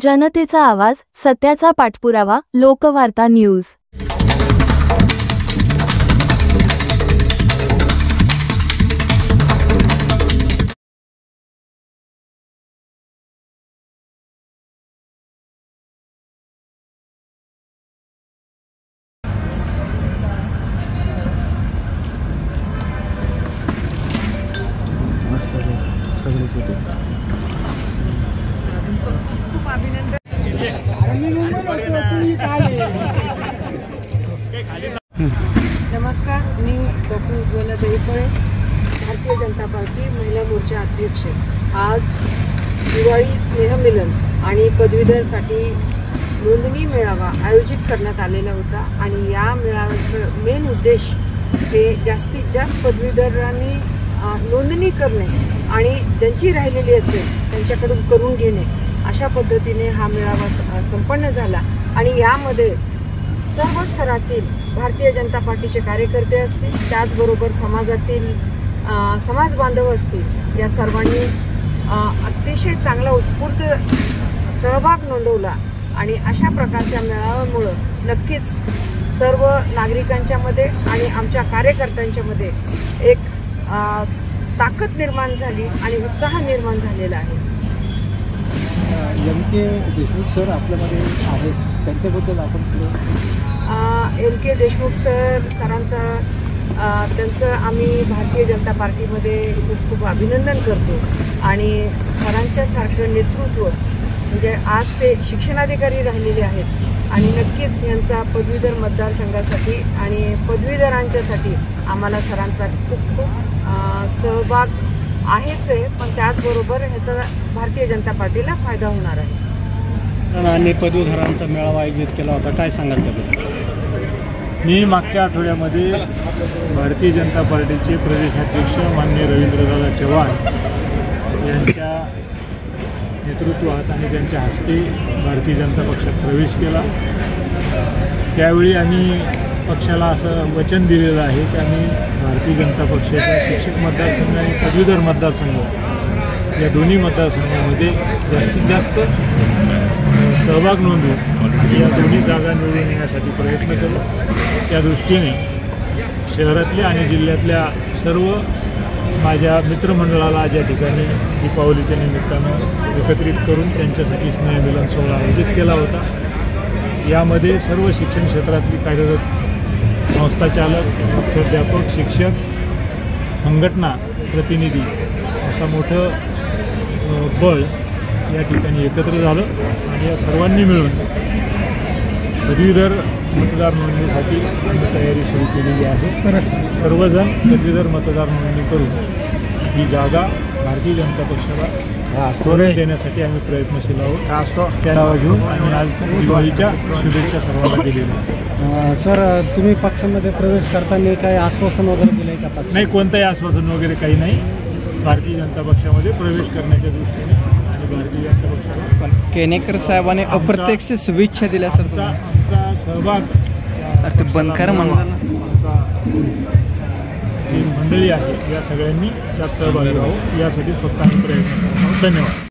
जनतेचा आवाज, सत्याचा पाठपुरावा, लोकवार्ता न्यूज। नमस्कार, मी डॉक्टर उज्ज्वला दहीफळे, भारतीय जनता पार्टी महिला मोर्चा अध्यक्ष। आज दिवाळी स्नेहमिलन आणि पदवीधरसाठी नोंदणी मेळावा आयोजित करण्यात आलेला होता आणि या मेळाव्याचं मेन उद्देश हे जास्तीत जास्त पदवीधरांनी नोंदणी करणे आणि ज्यांची राहिलेली असेल त्यांच्याकडून करून घेणे, अशा पद्धतीने हा मेळावा संपन्न झाला। आणि यामध्ये सर्व स्तरातील भारतीय जनता पार्टीचे कार्यकर्ते असतील, त्याचबरोबर समाजातील समाज बांधव असतील, या सर्वांनी अतिशय चांगला उत्स्फूर्त सहभाग नोंदवला। आणि अशा प्रकारच्या मेळाव्यामुळं नक्कीच सर्व नागरिकांच्यामध्ये आणि आमच्या कार्यकर्त्यांच्यामध्ये एक ताकद निर्माण झाली आणि उत्साह निर्माण झालेला आहे। एम.के. देशमुख सर आपल्यामध्ये आहेत, त्यांच्याबद्दल आपण एम.के. देशमुख सरांचा त्यांचं आम्ही भारतीय जनता पार्टीमध्ये खूप खूप अभिनंदन करतो। आणि सरांच्या सारखं नेतृत्व म्हणजे आज ते शिक्षणाधिकारी राहिलेले आहेत आणि नक्कीच यांचा पदवीधर मतदारसंघासाठी आणि पदवीधरांच्यासाठी आम्हाला सरांचा खूप खूप सहभाग आहेच आहे, पण त्याचबरोबर ह्याचा भारतीय जनता पार्टीला फायदा होणार आहे। आणि पदवीधरांचा मेळावा आयोजित केला होता, काय सांगाल त्याबद्दल? मी मागच्या आठवड्यामध्ये भारतीय जनता पार्टीचे प्रदेशाध्यक्ष माननीय रवींद्रदादा चव्हाण यांच्या नेतृत्वात आणि त्यांच्या हस्ते भारतीय जनता पक्षात प्रवेश केला। त्यावेळी आम्ही पक्षाला असं वचन दिलेलं आहे की आम्ही भारतीय जनता पक्षाच्या शिक्षक मतदारसंघ आणि पदवीधर मतदारसंघ या दोन्ही मतदारसंघामध्ये जास्तीत जास्त सहभाग नोंदवू आणि या दोन्ही जागा निवडून येण्यासाठी प्रयत्न करू। त्या दृष्टीने शहरातल्या आणि जिल्ह्यातल्या सर्व माझ्या मित्रमंडळाला ज्या ठिकाणी दीपावलीच्या निमित्तानं एकत्रित करून त्यांच्यासाठी स्नेहमिलन सोहळा आयोजित केला होता। यामध्ये सर्व शिक्षण क्षेत्रातली कार्यरत संस्थाचालक, मुख्याध्यापक, शिक्षक, संघटना प्रतिनिधी असं मोठं बळ या ठिकाणी एकत्र झालं आणि या सर्वांनी मिळून पदवीधर मतदार नोंदणीसाठी तयारी सुरू केलेली आहे। सर्वजण पदवीधर मतदार नोंदणी करून ही जागा भारतीय जनता पक्षाला देण्यासाठी आम्ही प्रयत्नशील आहोत। त्या नाव घेऊन आणि आज दिवाळीच्या शुभेच्छा सर्वांना दिलेल्या। सर, तुम्ही पक्षामध्ये प्रवेश करताना काही आश्वासन वगैरे दिलं आहे का पक्ष? नाही, कोणतंही आश्वासन वगैरे काही नाही। भारतीय जनता पक्षामध्ये प्रवेश करण्याच्या दृष्टीने आणि भारतीय जनता पक्षाला केनेकर साहेबांनी अप्रत्यक्ष शुभेच्छा दिल्या। सर, आमचा सहभाग बनकर जी मंडळी आहे या सगळ्यांनी त्यात सहभागी राहू यासाठी फक्त आम्ही प्रयत्न करतो। धन्यवाद।